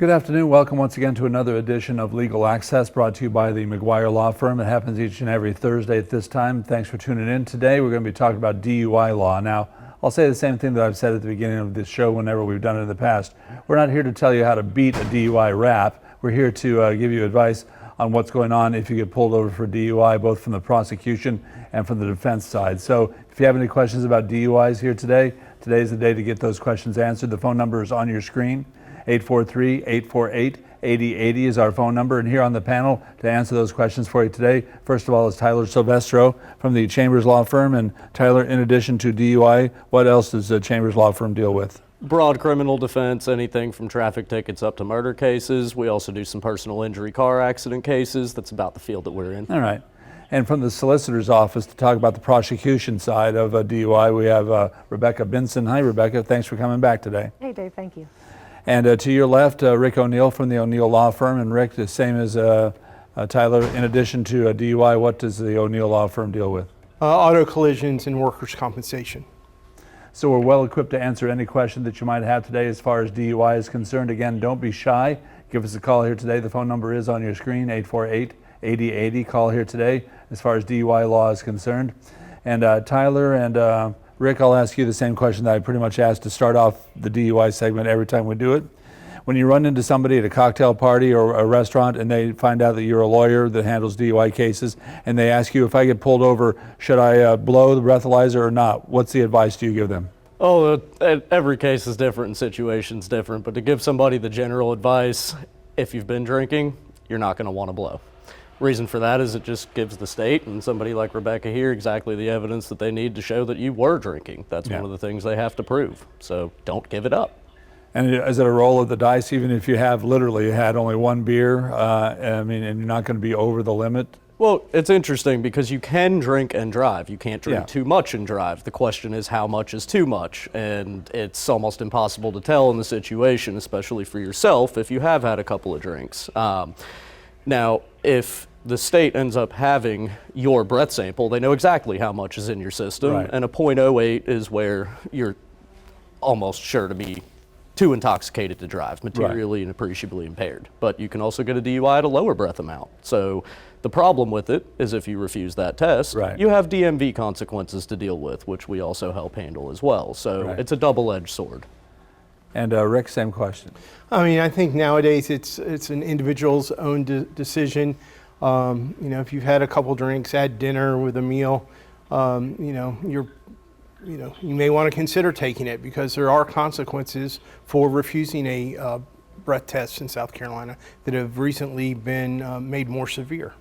Good afternoon. Welcome once again to another edition of Legal Access, brought to you by the McGuire Law Firm. It happens each and every Thursday at this time. Thanks for tuning in. Today we're going to be talking about DUI law. Now, I'll say the same thing that I've said at the beginning of this show whenever we've done it in the past. We're not here to tell you how to beat a DUI rap. We're here to give you advice on what's going on if you get pulled over for DUI, both from the prosecution and from the defense side. So if you have any questions about DUIs here today, today's the day to get those questions answered. The phone number is on your screen. 843-848-8080 is our phone number, and here on the panel to answer those questions for you today, first of all, is Tyler Silvestro from the Chambers Law Firm. And Tyler, in addition to DUI, what else does the Chambers Law Firm deal with? Broad criminal defense, anything from traffic tickets up to murder cases. We also do some personal injury car accident cases. That's about the field that we're in. All right. And from the solicitor's office to talk about the prosecution side of DUI, we have Rebecca Benson. Hi, Rebecca. Thanks for coming back today. Hey, Dave. Thank you. And to your left, Rick O'Neill from the O'Neill Law Firm. And Rick, the same as Tyler, in addition to DUI, what does the O'Neill Law Firm deal with? Auto collisions and workers' compensation. So we're well equipped to answer any question that you might have today as far as DUI is concerned. Again, don't be shy. Give us a call here today. The phone number is on your screen, 848-8080. Call here today as far as DUI law is concerned. And Tyler and Rick, I'll ask you the same question that I pretty much asked to start off the DUI segment every time we do it. When you run into somebody at a cocktail party or a restaurant and they find out that you're a lawyer that handles DUI cases, and they ask you, if I get pulled over, should I blow the breathalyzer or not? What's the advice do you give them? Oh, every case is different and situation's different, but to give somebody the general advice, if you've been drinking, you're not going to want to blow. Reason for that is it just gives the state and somebody like Rebecca here exactly the evidence that they need to show that you were drinking. That's one of the things they have to prove. So don't give it up. And is it a roll of the dice, even if you have literally had only one beer, and you're not going to be over the limit? Well, it's interesting because you can drink and drive. You can't drink too much and drive. The question is how much is too much, and it's almost impossible to tell in the situation, especially for yourself, if you have had a couple of drinks. Now, if the state ends up having your breath sample, they know exactly how much is in your system, and a .08 is where you're almost sure to be too intoxicated to drive, materially and appreciably impaired. But you can also get a DUI at a lower breath amount. So the problem with it is if you refuse that test, you have DMV consequences to deal with, which we also help handle as well. So it's a double-edged sword. And Rick, same question. I think nowadays it's an individual's own decision. If you've had a couple drinks at dinner with a meal, you may want to consider taking it because there are consequences for refusing a breath test in South Carolina that have recently been made more severe.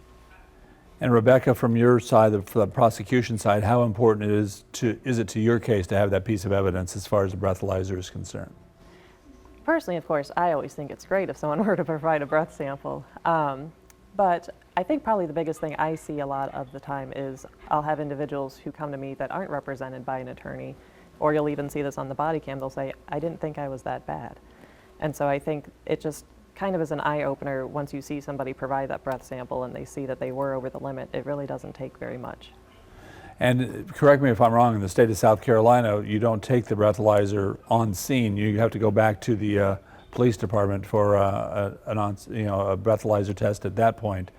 And Rebecca, from your side, for the prosecution side, how important is it to your case to have that piece of evidence as far as the breathalyzer is concerned? Personally, of course, I always think it's great if someone were to provide a breath sample. But I think probably the biggest thing I see a lot of the time is I'll have individuals who come to me that aren't represented by an attorney, or you'll even see this on the body cam, they'll say, I didn't think I was that bad. And so I think it just kind of is an eye-opener once you see somebody provide that breath sample and they see that they were over the limit. It really doesn't take very much. And correct me if I'm wrong, in the state of South Carolina, you don't take the breathalyzer on scene. You have to go back to the police department for a breathalyzer test at that point.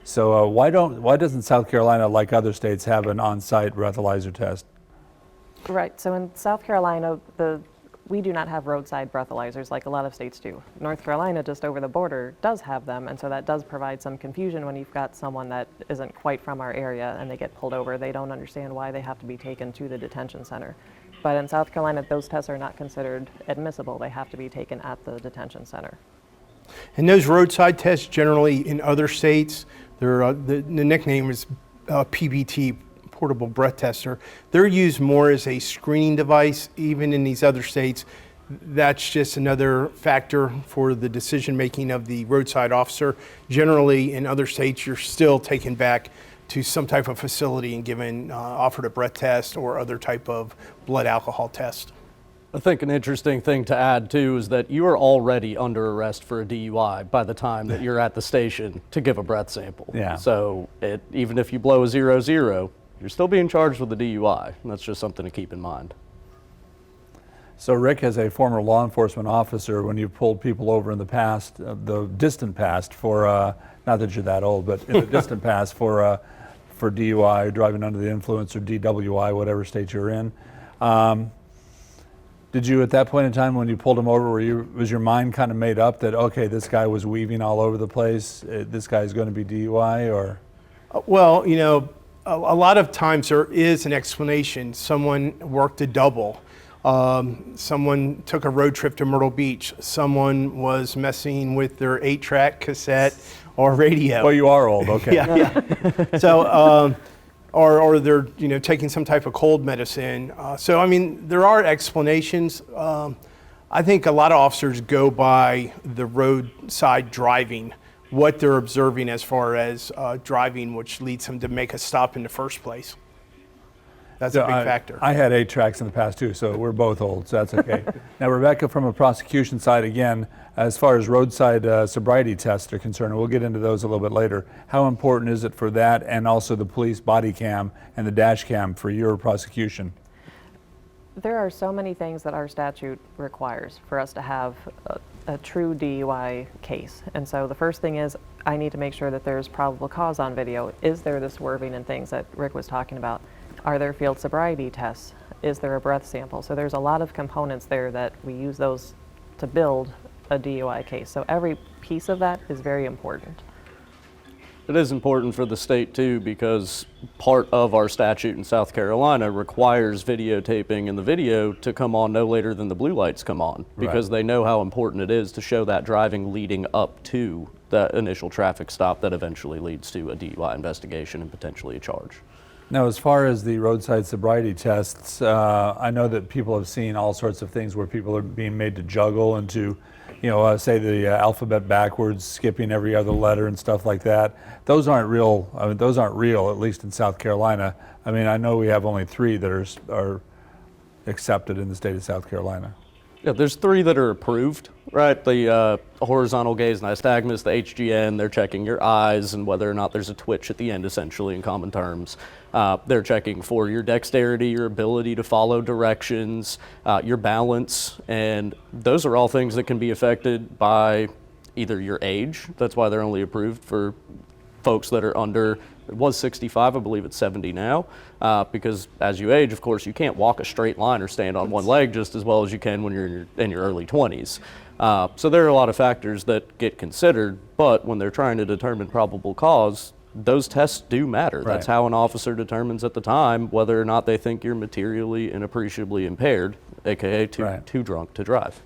So why doesn't South Carolina, like other states, have an on-site breathalyzer test? Right. So in South Carolina, we do not have roadside breathalyzers like a lot of states do. North Carolina, just over the border, does have them, and so that does provide some confusion when you've got someone that isn't quite from our area and they get pulled over. They don't understand why they have to be taken to the detention center. But in South Carolina, those tests are not considered admissible. They have to be taken at the detention center. And those roadside tests generally in other states, the nickname is PBT, portable breath tester. They're used more as a screening device. Even in these other states, that's just another factor for the decision making of the roadside officer. Generally in other states, you're still taken back to some type of facility and given offered a breath test or other type of blood alcohol test. I think an interesting thing to add too is that you are already under arrest for a DUI by the time that you're at the station to give a breath sample. So even if you blow a 0-0, you're still being charged with a DUI, and that's just something to keep in mind. So Rick, as a former law enforcement officer, when you've pulled people over in the past, the distant past for, not that you're that old, but in the distant past for DUI, driving under the influence, or DWI, whatever state you're in, did you at that point in time when you pulled him over, was your mind kind of made up that, okay, this guy was weaving all over the place, this guy's going to be DUI, or? Well, you know, a lot of times there is an explanation. Someone worked a double. Someone took a road trip to Myrtle Beach. Someone was messing with their 8-track cassette or radio. Well, you are old, okay. Yeah. So, or they're, you know, taking some type of cold medicine. So, I mean, there are explanations. I think a lot of officers go by the roadside driving, what they're observing as far as driving, which leads them to make a stop in the first place. That's a big factor. I had 8 tracks in the past too, so we're both old, so that's okay. Now, Rebecca, from a prosecution side again, as far as roadside sobriety tests are concerned, and we'll get into those a little bit later, how important is it for that and also the police body cam and the dash cam for your prosecution? There are so many things that our statute requires for us to have a true DUI case. And so the first thing is I need to make sure that there's probable cause on video. Is there the swerving and things that Rick was talking about? Are there field sobriety tests? Is there a breath sample? So there's a lot of components there that we use those to build a DUI case. So every piece of that is very important. It is important for the state too, because part of our statute in South Carolina requires videotaping, and the video to come on no later than the blue lights come on, because they know how important it is to show that driving leading up to that initial traffic stop that eventually leads to a DUI investigation and potentially a charge. Now, as far as the roadside sobriety tests, I know that people have seen all sorts of things where people are being made to juggle and to, you know, say the alphabet backwards, skipping every other letter and stuff like that. Those aren't real. I mean, those aren't real, at least in South Carolina. I mean, I know we have only 3 that are accepted in the state of South Carolina. Yeah, there's 3 that are approved, right? The horizontal gaze nystagmus, the HGN, they're checking your eyes and whether or not there's a twitch at the end, essentially, in common terms. They're checking for your dexterity, your ability to follow directions, your balance, and those are all things that can be affected by either your age. That's why they're only approved for folks that are under, it was 65, I believe it's 70 now, because as you age, of course, you can't walk a straight line or stand on one leg just as well as you can when you're in your early 20s. So there are a lot of factors that get considered, but when they're trying to determine probable cause, those tests do matter. Right. That's how an officer determines at the time whether or not they think you're materially and appreciably impaired, aka too drunk to drive.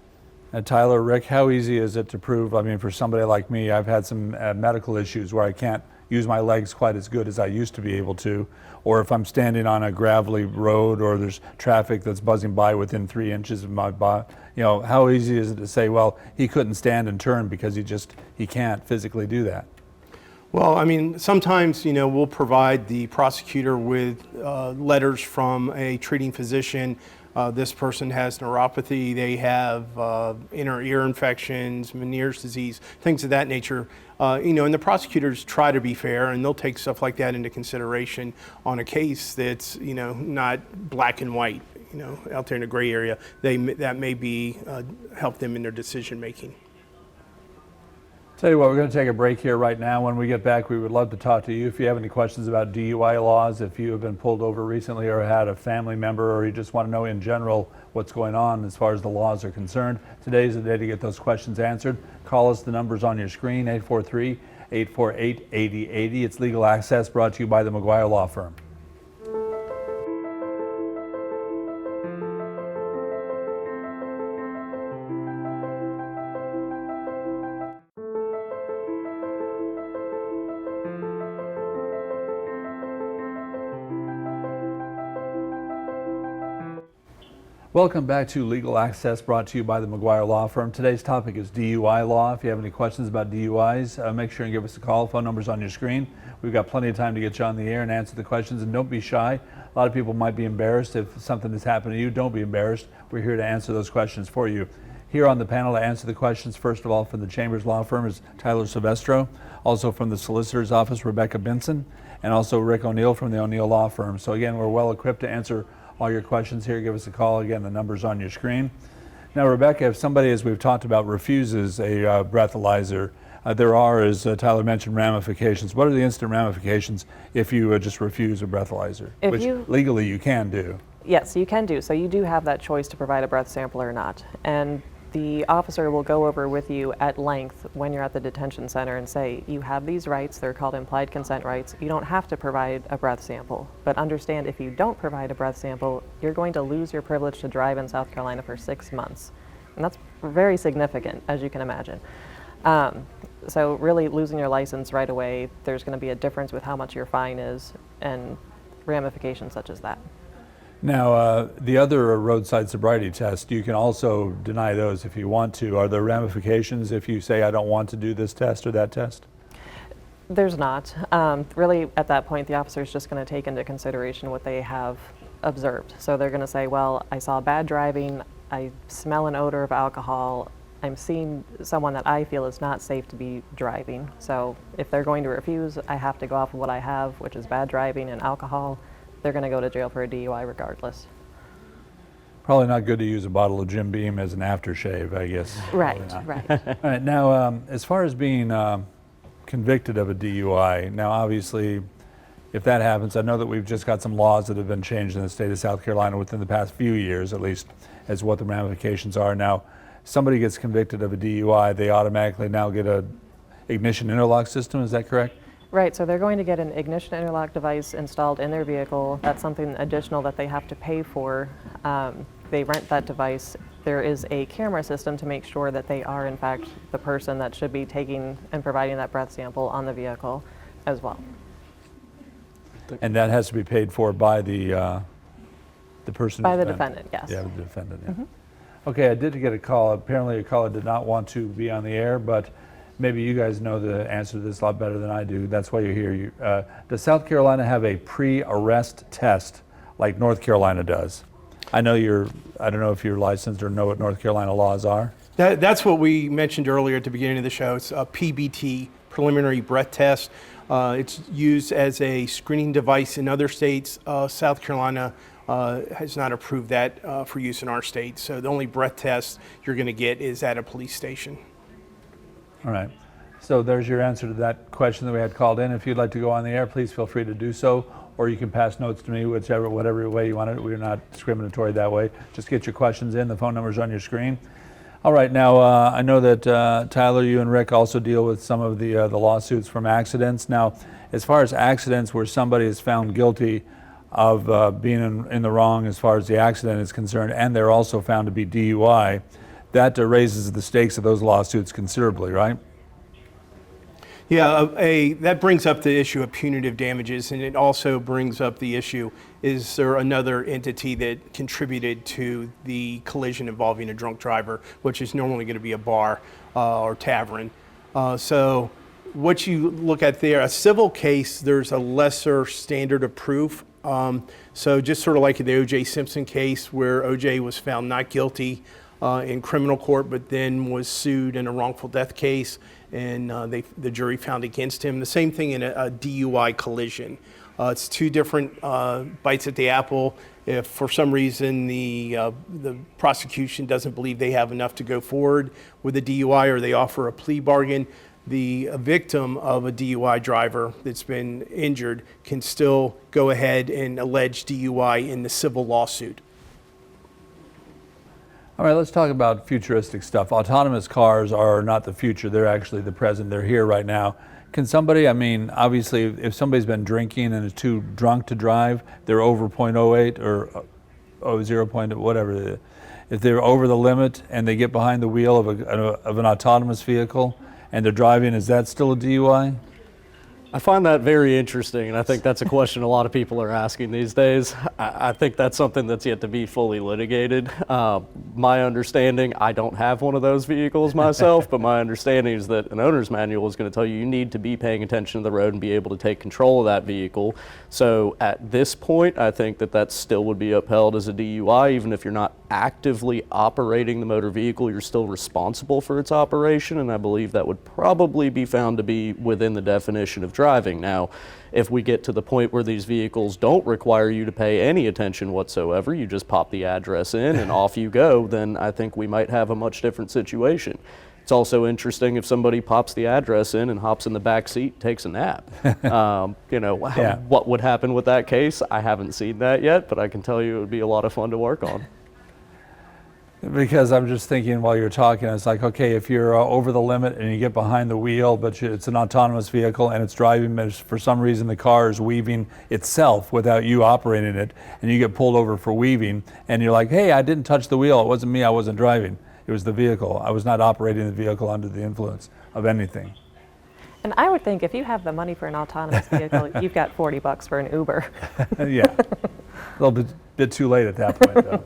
And Tyler, Rick, how easy is it to prove? I mean, for somebody like me, I've had some medical issues where I can't use my legs quite as good as I used to be able to, or if I'm standing on a gravelly road or there's traffic that's buzzing by within 3 inches of my body, you know, how easy is it to say, well, he couldn't stand and turn because he can't physically do that? Well, I mean, sometimes, you know, we'll provide the prosecutor with letters from a treating physician. This person has neuropathy, they have inner ear infections, Meniere's disease, things of that nature. You know, and the prosecutors try to be fair, and they'll take stuff like that into consideration on a case that's, you know, not black and white, you know, out there in the gray area. That may be help them in their decision making. Tell you what, we're going to take a break here right now. When we get back, we would love to talk to you. If you have any questions about DUI laws, if you have been pulled over recently or had a family member, or you just want to know in general what's going on as far as the laws are concerned, today's the day to get those questions answered. Call us. The number's on your screen, 843-848-8080. It's Legal Access, brought to you by the McGuire Law Firm. Welcome back to Legal Access, brought to you by the McGuire Law Firm. Today's topic is DUI law. If you have any questions about DUIs, make sure and give us a call. Phone number's on your screen. We've got plenty of time to get you on the air and answer the questions, and don't be shy. A lot of people might be embarrassed if something has happened to you. Don't be embarrassed. We're here to answer those questions for you. Here on the panel to answer the questions, first of all, from the Chambers Law Firm is Tyler Silvestro. Also from the Solicitor's Office, Rebecca Benson, and also Rick O'Neill from the O'Neill Law Firm. So again, we're well equipped to answer all your questions here, give us a call. Again, the number's on your screen. Now, Rebecca, if somebody, as we've talked about, refuses a breathalyzer, there are, as Tyler mentioned, ramifications. What are the instant ramifications if you just refuse a breathalyzer? Which legally you can do. Yes, you can do. So you do have that choice to provide a breath sample or not. And the officer will go over with you at length when you're at the detention center and say, you have these rights, they're called implied consent rights. You don't have to provide a breath sample, but understand if you don't provide a breath sample, you're going to lose your privilege to drive in South Carolina for 6 months. And that's very significant, as you can imagine. So really losing your license right away, there's going to be a difference with how much your fine is and ramifications such as that. Now, the other roadside sobriety test, you can also deny those if you want to. Are there ramifications if you say, I don't want to do this test or that test? There's not. Really, at that point, the officer is just going to take into consideration what they have observed. So they're going to say, well, I saw bad driving, I smell an odor of alcohol, I'm seeing someone that I feel is not safe to be driving. So if they're going to refuse, I have to go off of what I have, which is bad driving and alcohol. They're going to go to jail for a DUI regardless. Probably not good to use a bottle of Jim Beam as an aftershave, I guess. Right, right. All right, now, as far as being convicted of a DUI, now obviously, if that happens, I know that we've just got some laws that have been changed in the state of South Carolina within the past few years, at least, as what the ramifications are. Now, somebody gets convicted of a DUI, they automatically now get a ignition interlock system, is that correct? Right, so they're going to get an ignition interlock device installed in their vehicle. That's something additional that they have to pay for. They rent that device. There is a camera system to make sure that they are, in fact, the person that should be taking and providing that breath sample on the vehicle as well. And that has to be paid for by the person? By the defendant, yes. Yeah, the defendant, yeah. Okay, I did get a call. Apparently a caller did not want to be on the air, but maybe you guys know the answer to this a lot better than I do. That's why you're here. Does South Carolina have a pre-arrest test like North Carolina does? I don't know if you're licensed or know what North Carolina laws are. That's what we mentioned earlier at the beginning of the show. It's a PBT, preliminary breath test. It's used as a screening device in other states. South Carolina has not approved that for use in our state. So the only breath test you're going to get is at a police station. All right. So there's your answer to that question that we had called in. If you'd like to go on the air, please feel free to do so, or you can pass notes to me, whatever way you want it. We're not discriminatory that way. Just get your questions in. The phone number's on your screen. All right. Now, I know that Tyler, you and Rick also deal with some of the lawsuits from accidents. Now, as far as accidents where somebody is found guilty of being in the wrong as far as the accident is concerned, and they're also found to be DUI, that raises the stakes of those lawsuits considerably, right? Yeah, that brings up the issue of punitive damages, and it also brings up the issue, is there another entity that contributed to the collision involving a drunk driver, which is normally going to be a bar or tavern. So what you look at there, a civil case, there's a lesser standard of proof. So just sort of like the O.J. Simpson case where O.J. was found not guilty in criminal court, but then was sued in a wrongful death case, and the jury found against him. The same thing in a DUI collision. It's two different bites at the apple. If for some reason the prosecution doesn't believe they have enough to go forward with a DUI, or they offer a plea bargain, the victim of a DUI driver that's been injured can still go ahead and allege DUI in the civil lawsuit. All right, let's talk about futuristic stuff. Autonomous cars are not the future. They're actually the present. They're here right now. Can somebody, I mean, obviously, if somebody's been drinking and is too drunk to drive, they're over 0.08 or 0. Whatever. If they're over the limit and they get behind the wheel of an autonomous vehicle and they're driving, is that still a DUI? I find that very interesting, and I think that's a question a lot of people are asking these days. I think that's something that's yet to be fully litigated. My understanding, I don't have one of those vehicles myself, but my understanding is that an owner's manual is going to tell you need to be paying attention to the road and be able to take control of that vehicle. So at this point, I think that still would be upheld as a DUI. Even if you're not actively operating the motor vehicle, you're still responsible for its operation, and I believe that would probably be found to be within the definition of driving. driving. Now, if we get to the point where these vehicles don't require you to pay any attention whatsoever, you just pop the address in and off you go, then I think we might have a much different situation. It's also interesting if somebody pops the address in and hops in the back seat, takes a nap. What would happen with that case? I haven't seen that yet, but I can tell you it would be a lot of fun to work on. Because I'm just thinking while you're talking, it's like, okay, if you're over the limit and you get behind the wheel, but it's an autonomous vehicle and it's driving, but for some reason the car is weaving itself without you operating it, and you get pulled over for weaving, and you're like, hey, I didn't touch the wheel. It wasn't me. I wasn't driving. It was the vehicle. I was not operating the vehicle under the influence of anything. And I would think if you have the money for an autonomous vehicle, you've got $40 for an Uber. Yeah, a little bit too late at that point, though.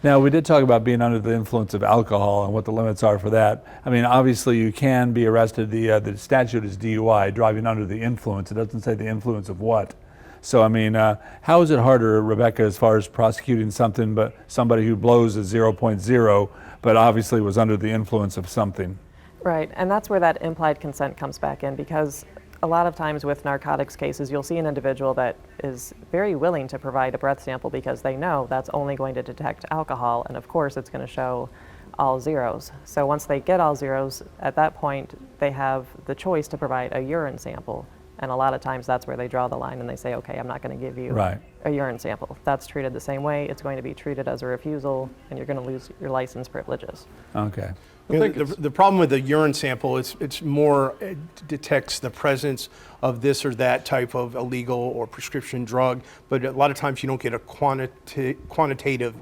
Now, we did talk about being under the influence of alcohol and what the limits are for that. I mean, obviously, you can be arrested. The statute is DUI, driving under the influence. It doesn't say the influence of what. So, I mean, how is it harder, Rebecca, as far as prosecuting somebody who blows a 0.0, but obviously was under the influence of something? Right, and that's where that implied consent comes back in, because a lot of times with narcotics cases, you'll see an individual that is very willing to provide a breath sample because they know that's only going to detect alcohol, and of course it's going to show all zeros. So once they get all zeros, at that point they have the choice to provide a urine sample, and a lot of times that's where they draw the line and they say, okay, I'm not going to give you a urine sample. That's treated the same way. It's going to be treated as a refusal, and you're going to lose your license privileges. Okay. The problem with the urine sample is it detects the presence of this or that type of illegal or prescription drug, but a lot of times you don't get a quantitative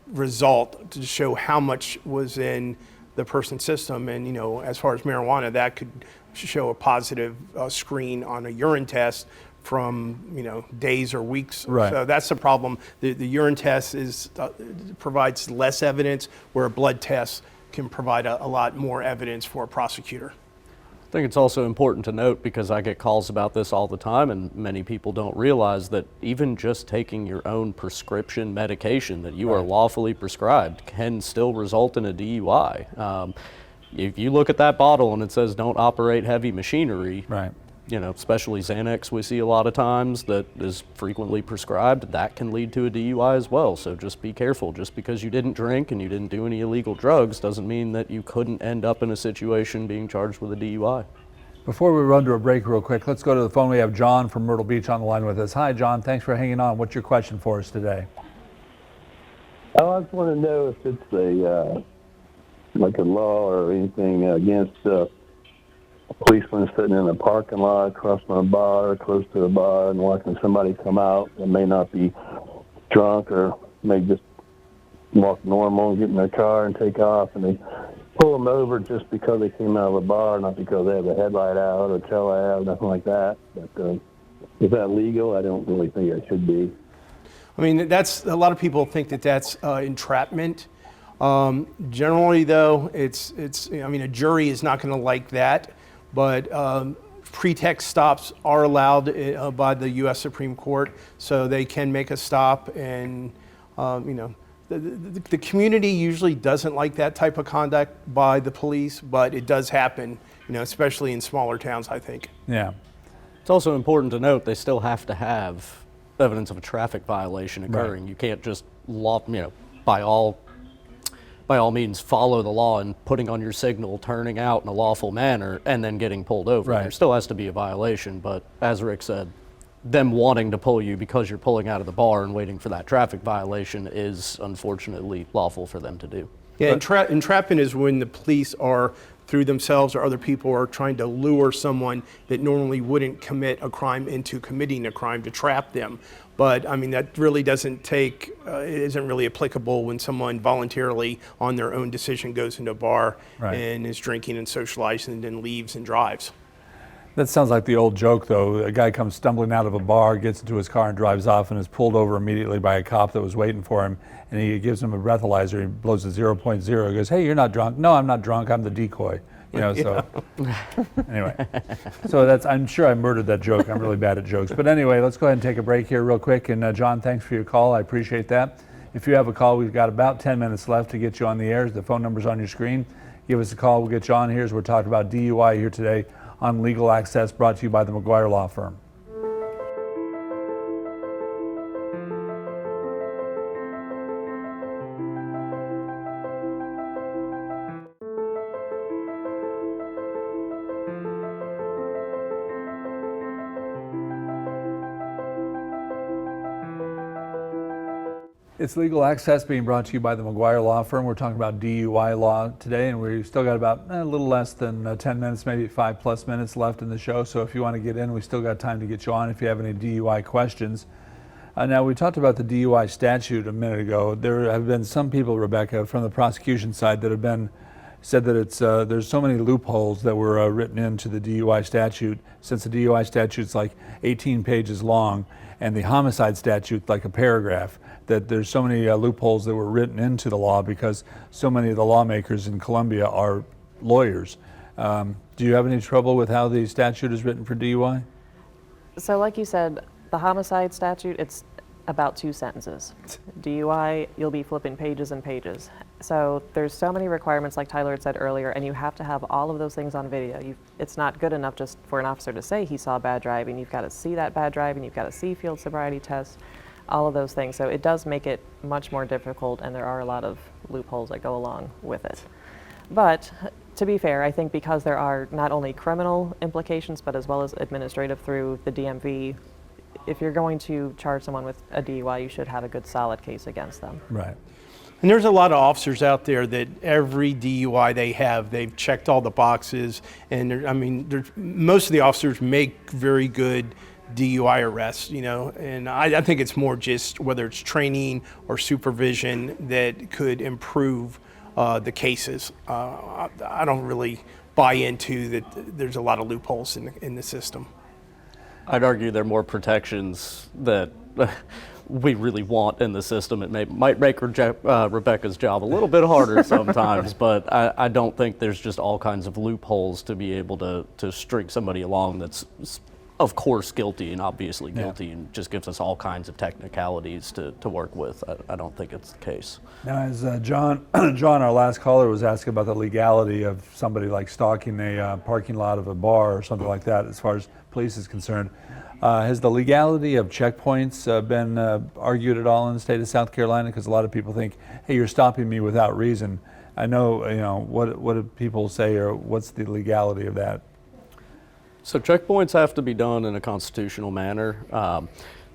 result to show how much was in the person's system. And as far as marijuana, that could show a positive screen on a urine test from days or weeks. Right. So that's the problem. The urine test provides less evidence, where a blood test can provide a lot more evidence for a prosecutor. I think it's also important to note, because I get calls about this all the time, and many people don't realize that even just taking your own prescription medication that you are lawfully prescribed can still result in a DUI. If you look at that bottle and it says don't operate heavy machinery, especially Xanax we see a lot of times that is frequently prescribed, that can lead to a DUI as well. So just be careful. Just because you didn't drink and you didn't do any illegal drugs doesn't mean that you couldn't end up in a situation being charged with a DUI. Before we run to a break real quick, let's go to the phone. We have John from Myrtle Beach on the line with us. Hi, John. Thanks for hanging on. What's your question for us today? I just want to know if it's like a law or anything against a policeman sitting in a parking lot across from a bar, close to a bar, and watching somebody come out that may not be drunk or may just walk normal and get in their car and take off, and they pull them over just because they came out of a bar, not because they have a headlight out or tail light out, nothing like that. But is that legal? I don't really think it should be. I mean, that's a lot of people think that that's entrapment. Generally, though, it's a jury is not going to like that, but pretext stops are allowed by the U.S. Supreme Court, so they can make a stop, and the community usually doesn't like that type of conduct by the police, but it does happen, especially in smaller towns, I think. Yeah. It's also important to note they still have to have evidence of a traffic violation occurring. You can't just by all means follow the law and putting on your signal, turning out in a lawful manner, and then getting pulled over. There still has to be a violation, but as Rick said, them wanting to pull you because you're pulling out of the bar and waiting for that traffic violation is unfortunately lawful for them to do. Yeah, entrapment is when the police are, through themselves or other people, are trying to lure someone that normally wouldn't commit a crime into committing a crime to trap them. But I mean, that really isn't really applicable when someone voluntarily on their own decision goes into a bar and is drinking and socializing and then leaves and drives. That sounds like the old joke, though. A guy comes stumbling out of a bar, gets into his car and drives off, and is pulled over immediately by a cop that was waiting for him, and he gives him a breathalyzer. He blows a 0.0. He goes, "Hey, you're not drunk." "No, I'm not drunk. I'm the decoy." So anyway, so I'm sure I murdered that joke. I'm really bad at jokes. But anyway, let's go ahead and take a break here real quick. And John, thanks for your call. I appreciate that. If you have a call, we've got about 10 minutes left to get you on the air. The phone number's on your screen. Give us a call. We'll get you on here as we're talking about DUI here today on Legal Access, brought to you by the McGuire Law Firm. It's Legal Access being brought to you by the McGuire Law Firm. We're talking about DUI law today, and we've still got about a little less than 10 minutes, maybe 5+ minutes left in the show. So if you want to get in, we still got time to get you on if you have any DUI questions. Now, we talked about the DUI statute a minute ago. There have been some people, Rebecca, from the prosecution side that have said that it's there's so many loopholes that were written into the DUI statute, since the DUI statute's like 18 pages long and the homicide statute like a paragraph, that there's so many loopholes that were written into the law because so many of the lawmakers in Columbia are lawyers. Do you have any trouble with how the statute is written for DUI? So like you said, the homicide statute, it's about 2 sentences. DUI, you'll be flipping pages and pages. So there's so many requirements, like Tyler had said earlier, and you have to have all of those things on video. It's not good enough just for an officer to say he saw bad driving. You've got to see that bad driving. You've got to see field sobriety tests, all of those things. So it does make it much more difficult, and there are a lot of loopholes that go along with it. But to be fair, I think because there are not only criminal implications, but as well as administrative through the DMV, if you're going to charge someone with a DUI, you should have a good solid case against them. Right. And there's a lot of officers out there that every DUI they have, they've checked all the boxes. And most of the officers make very good DUI arrests, and I think it's more just whether it's training or supervision that could improve the cases. I don't really buy into that there's a lot of loopholes in the system. I'd argue there are more protections that we really want in the system. It might make Rebecca's job a little bit harder sometimes, but I don't think there's just all kinds of loopholes to be able to string somebody along that's of course guilty and obviously guilty, and just gives us all kinds of technicalities to work with. I don't think it's the case. Now, as John, our last caller, was asking about the legality of somebody like stalking a parking lot of a bar or something like that, as far as police is concerned, has the legality of checkpoints been argued at all in the state of South Carolina? Because a lot of people think, hey, you're stopping me without reason. I know, what do people say, or what's the legality of that? So checkpoints have to be done in a constitutional manner.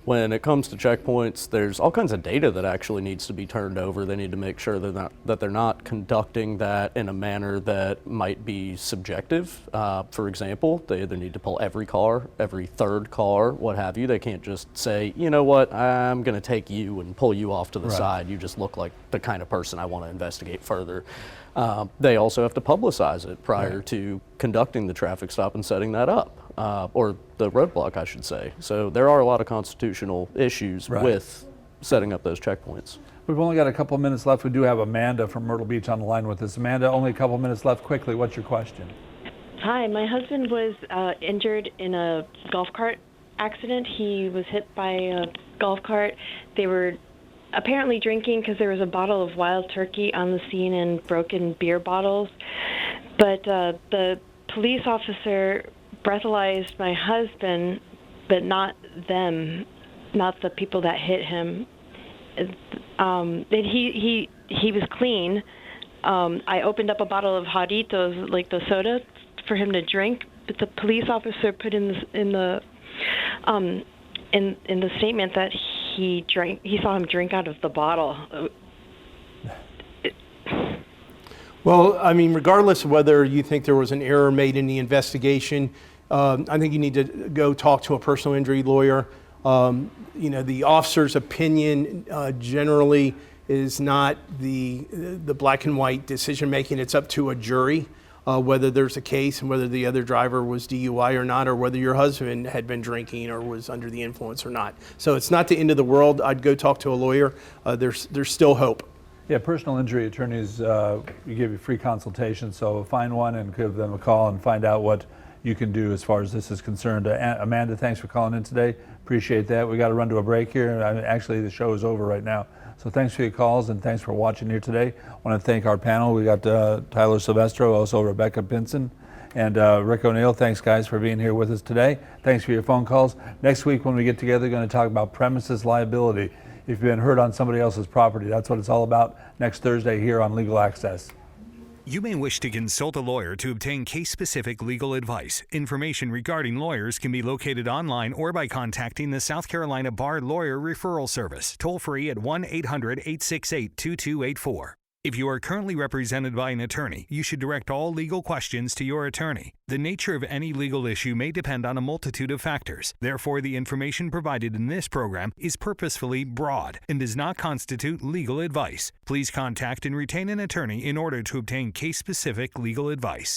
When it comes to checkpoints, there's all kinds of data that actually needs to be turned over. They need to make sure that they're not conducting that in a manner that might be subjective. For example, they either need to pull every car, every third car, what have you. They can't just say, you know what, I'm going to take you and pull you off to the side. You just look like the kind of person I want to investigate further. They also have to publicize it prior to conducting the traffic stop and setting that up, or the roadblock, I should say. So there are a lot of constitutional issues with setting up those checkpoints. We've only got a couple minutes left. We do have Amanda from Myrtle Beach on the line with us. Amanda, only a couple minutes left. Quickly, what's your question? Hi, my husband was injured in a golf cart accident. He was hit by a golf cart. They were apparently drinking because there was a bottle of Wild Turkey on the scene and broken beer bottles. But the police officer breathalyzed my husband, but not them, not the people that hit him. He was clean. I opened up a bottle of Jarritos, like the soda, for him to drink, but the police officer put in the statement that he saw him drink out of the bottle. Well, regardless of whether you think there was an error made in the investigation, I think you need to go talk to a personal injury lawyer. The officer's opinion generally is not the black and white decision making. It's up to a jury whether there's a case and whether the other driver was DUI or not, or whether your husband had been drinking or was under the influence or not. So it's not the end of the world. I'd go talk to a lawyer. There's still hope. Yeah, personal injury attorneys, we give you free consultation, so find one and give them a call and find out what you can do as far as this is concerned. Amanda, thanks for calling in today. Appreciate that. We got to run to a break here. Actually, the show is over right now. So thanks for your calls and thanks for watching here today. I want to thank our panel. We got Tyler Silvestro, also Rebecca Pinson, And Rick O'Neill, thanks guys for being here with us today. Thanks for your phone calls. Next week when we get together, we're going to talk about premises liability. If you've been hurt on somebody else's property, that's what it's all about next Thursday here on Legal Access. You may wish to consult a lawyer to obtain case-specific legal advice. Information regarding lawyers can be located online or by contacting the South Carolina Bar Lawyer Referral Service, toll-free at 1-800-868-2284. If you are currently represented by an attorney, you should direct all legal questions to your attorney. The nature of any legal issue may depend on a multitude of factors. Therefore, the information provided in this program is purposefully broad and does not constitute legal advice. Please contact and retain an attorney in order to obtain case-specific legal advice.